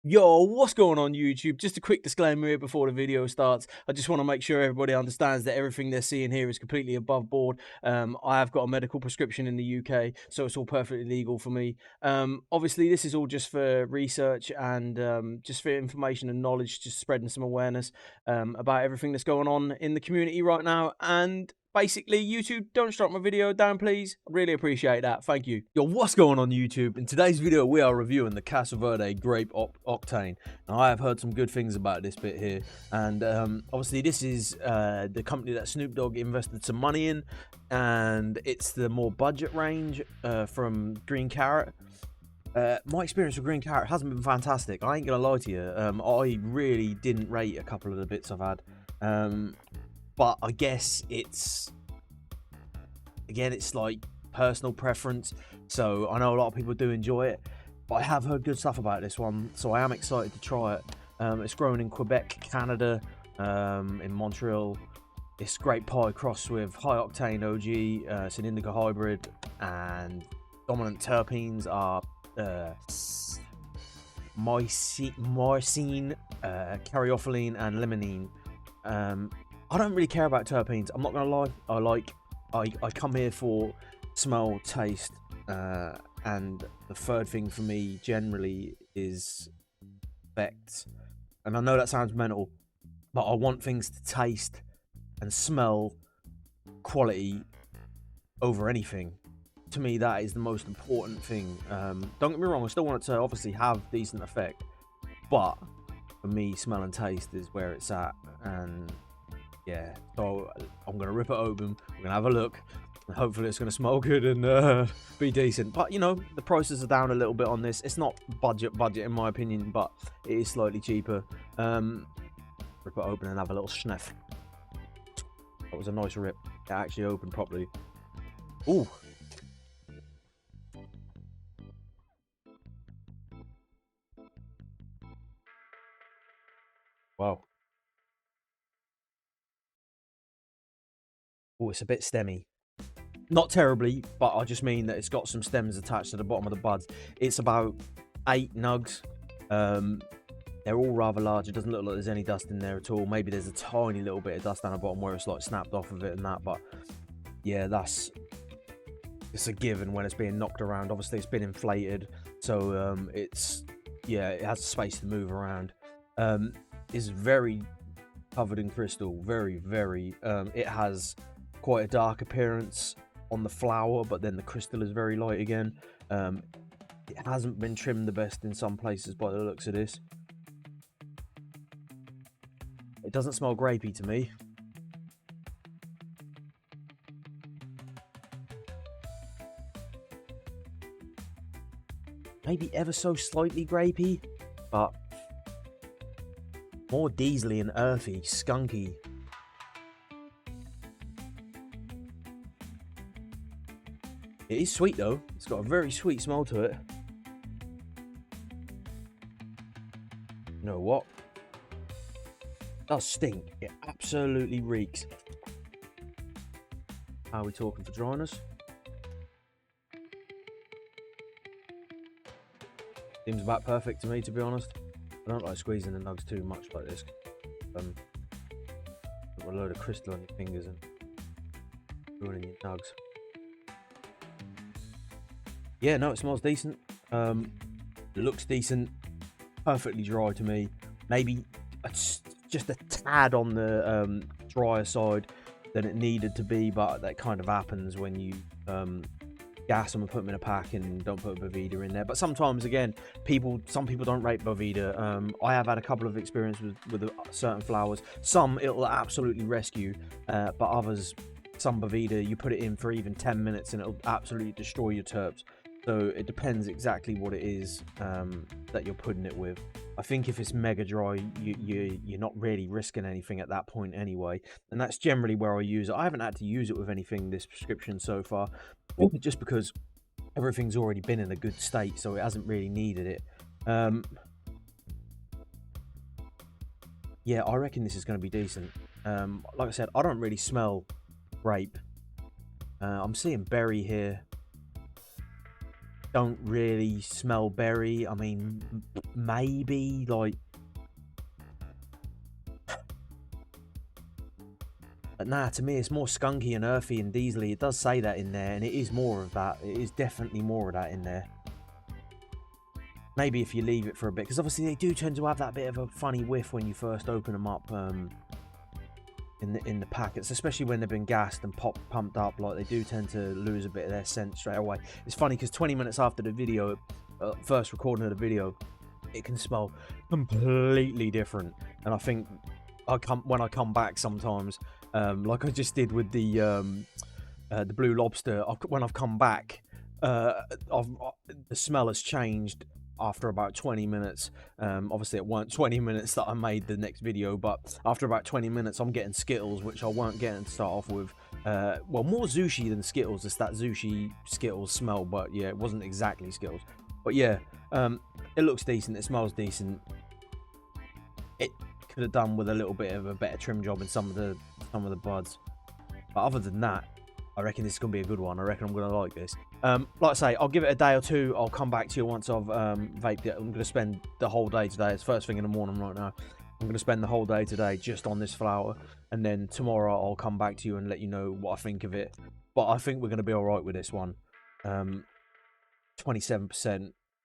Yo, what's going on YouTube? Just a quick disclaimer here before the video starts. I just want to make sure everybody understands that everything they're seeing here is completely above board. I have got a medical prescription in the UK, so it's all perfectly legal for me. Obviously, this is all just for research and just for information and knowledge, just spreading some awareness about everything that's going on in the community right now. And basically, YouTube, don't strike my video down, please. I really appreciate that. Thank you. Yo, what's going on YouTube? In today's video, we are reviewing the Kasa Verde Grape Octane. Now, I have heard some good things about this bit here. And obviously, this is the company that Snoop Dogg invested some money in. And it's the more budget range from Green Carrot. My experience with Green Carrot hasn't been fantastic. I ain't going to lie to you. I really didn't rate a couple of the bits I've had. But I guess it's like personal preference. So I know a lot of people do enjoy it, but I have heard good stuff about this one, so I am excited to try it. It's grown in Quebec, Canada, in Montreal. It's grape pie crossed with high octane OG. It's an indica hybrid, and dominant terpenes are myrcene, caryophyllene, and limonene. I don't really care about terpenes. I'm not gonna lie. I come here for smell, taste, and the third thing for me generally is effects. And I know that sounds mental, but I want things to taste and smell quality over anything. To me, that is the most important thing. Don't get me wrong, I still want it to obviously have decent effect, but for me, smell and taste is where it's at. And yeah, so I'm gonna rip it open, we're gonna have a look, and hopefully it's gonna smell good and be decent. But you know, the prices are down a little bit on this. It's not budget in my opinion, but it is slightly cheaper. Rip it open and have a little sniff. That was a nice rip. It actually opened properly. Ooh. Wow. Oh, it's a bit stemmy. Not terribly, but I just mean that it's got some stems attached to the bottom of the buds. It's about 8 nugs. They're all rather large. It doesn't look like there's any dust in there at all. Maybe there's a tiny little bit of dust down the bottom where it's like snapped off of it and that. But yeah, it's a given when it's being knocked around. Obviously, it's been inflated, so it has space to move around. It's very covered in crystal. Very. It has quite a dark appearance on the flower, but then the crystal is very light again. It hasn't been trimmed the best in some places by the looks of this. It doesn't smell grapey to me. Maybe ever so slightly grapey, but more diesely and earthy, skunky. It is sweet though. It's got a very sweet smell to it. You know what? It does stink. It absolutely reeks. How are we talking for dryness? Seems about perfect to me, to be honest. I don't like squeezing the nugs too much like this. Put a load of crystal on your fingers and ruining your nugs. Yeah, no, it smells decent. It looks decent. Perfectly dry to me. Maybe just a tad on the drier side than it needed to be, but that kind of happens when you gas them and put them in a pack and don't put a Boveda in there. But sometimes, again, some people don't rate Boveda. I have had a couple of experiences with certain flowers. Some it'll absolutely rescue, but others, some Boveda, you put it in for even 10 minutes and it'll absolutely destroy your terps. So it depends exactly what it is that you're putting it with. I think if it's mega dry, you're not really risking anything at that point anyway. And that's generally where I use it. I haven't had to use it with anything this prescription so far, just because everything's already been in a good state, so it hasn't really needed it. Yeah, I reckon this is going to be decent. Like I said, I don't really smell grape. I'm seeing berry here. don't really smell berry. I mean, maybe like, but nah, to me it's more skunky and earthy and diesely. It does say that in there, and it is more of that. It is definitely more of that in there. Maybe if you leave it for a bit, because obviously they do tend to have that bit of a funny whiff when you first open them up in the packets, especially when they've been gassed and pumped up. Like, they do tend to lose a bit of their scent straight away. It's funny because 20 minutes after the video, first recording of the video, it can smell completely different. And I think when I come back sometimes, like I just did with the Blue Lobster, when I've come back, the smell has changed after about 20 minutes. Obviously it weren't 20 minutes that I made the next video, but after about 20 minutes I'm getting Skittles, which I weren't getting to start off with. Well, more sushi than Skittles. It's that sushi Skittles smell, but yeah, it wasn't exactly Skittles. But yeah, it looks decent, it smells decent. It could have done with a little bit of a better trim job in some of the buds, but other than that, I reckon this is going to be a good one. I reckon I'm going to like this. Like I say, I'll give it a day or two. I'll come back to you once I've vaped it. I'm going to spend the whole day today. It's first thing in the morning right now. I'm going to spend the whole day today just on this flower. And then tomorrow I'll come back to you and let you know what I think of it. But I think we're going to be all right with this one. 27%.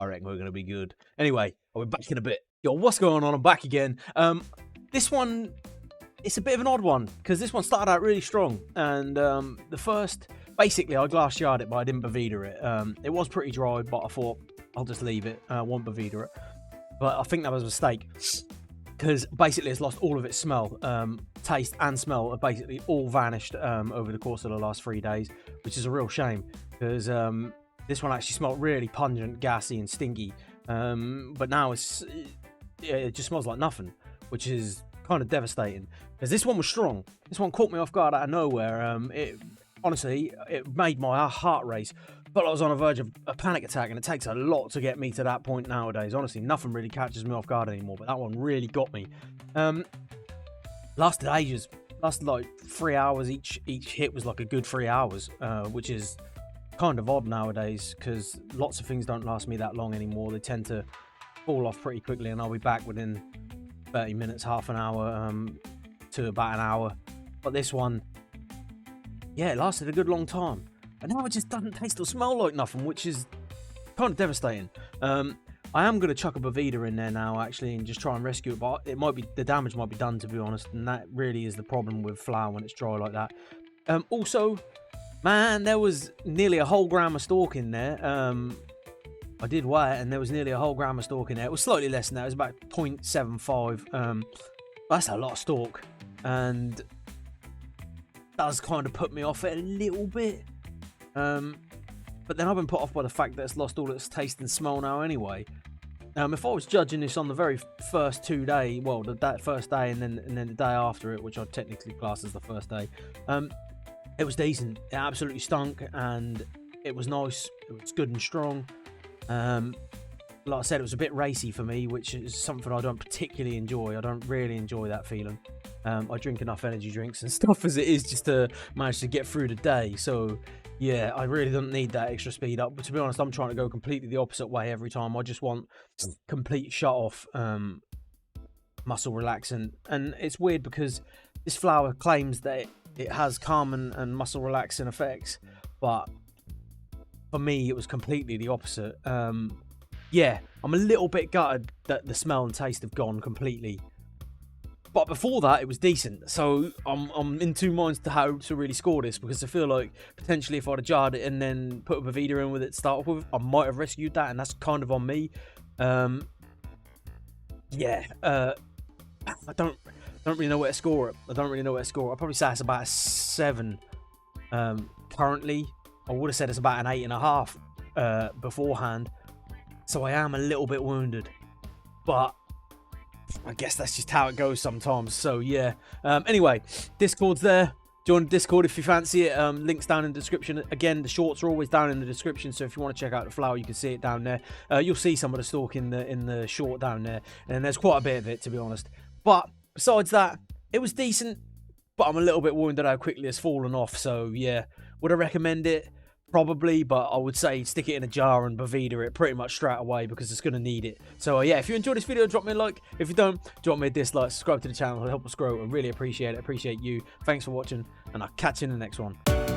I reckon we're going to be good. Anyway, I'll be back in a bit. Yo, what's going on? I'm back again. This one, it's a bit of an odd one because this one started out really strong, and the first, basically I glass jarred it, but I didn't Boveda it. It was pretty dry, but I thought I'll just leave it. I won't Boveda it, but I think that was a mistake because basically it's lost all of its smell. Taste and smell have basically all vanished over the course of the last 3 days, which is a real shame because this one actually smelled really pungent, gassy and stinky, but now it just smells like nothing, which is kind of devastating because this one was strong. This one caught me off guard out of nowhere. Honestly, it made my heart race. But I was on the verge of a panic attack, and it takes a lot to get me to that point nowadays. Honestly, nothing really catches me off guard anymore, but that one really got me. Lasted ages. Lasted like 3 hours. Each hit was like a good 3 hours, which is kind of odd nowadays because lots of things don't last me that long anymore. They tend to fall off pretty quickly, and I'll be back within 30 minutes, half an hour to about an hour. But this one, yeah, it lasted a good long time, and now it just doesn't taste or smell like nothing, which is kind of devastating. I am going to chuck a Boveda in there now actually and just try and rescue it, but it might be, the damage might be done, to be honest, and that really is the problem with flour when it's dry like that. Also, man, there was nearly a whole gram of stalk in there. I did weigh it, and there was nearly a whole gram of stalk in there. It was slightly less than that. It was about 0.75. That's a lot of stalk, and does kind of put me off it a little bit. But then I've been put off by the fact that it's lost all its taste and smell now anyway. If I was judging this on the very first 2 days, well, that first day and then the day after it, which I'd technically class as the first day, it was decent. It absolutely stunk, and it was nice. It was good and strong. Like I said, it was a bit racy for me, which is something I don't particularly enjoy. I don't really enjoy that feeling. I drink enough energy drinks and stuff as it is just to manage to get through the day. So yeah, I really don't need that extra speed up. But to be honest, I'm trying to go completely the opposite way every time. I just want complete shut off, muscle relaxant. And it's weird because this flower claims that it has calm and muscle relaxing effects, but for me it was completely the opposite. Yeah, I'm a little bit gutted that the smell and taste have gone completely, but before that it was decent. So I'm in two minds to how to really score this, because I feel like potentially if I'd have jarred it and then put a Boveda in with it to start off with, I might have rescued that, and that's kind of on me. Yeah, I don't really know where to score it. I'd probably say it's about a 7 currently. I would have said it's about an 8.5 beforehand. So I am a little bit wounded, but I guess that's just how it goes sometimes. So yeah. Anyway, Discord's there. Join Discord if you fancy it. Links down in the description. Again, the shorts are always down in the description, so if you want to check out the flower, you can see it down there. You'll see some of the stalk in the short down there, and there's quite a bit of it, to be honest. But besides that, it was decent, but I'm a little bit wounded how quickly it's fallen off. So yeah, would I recommend it? Probably, but I would say stick it in a jar and Boveda it pretty much straight away because it's going to need it. So yeah, if you enjoyed this video, drop me a like. If you don't, drop me a dislike. Subscribe to the channel. It'll help us grow. I really appreciate it. Appreciate you. Thanks for watching, and I'll catch you in the next one.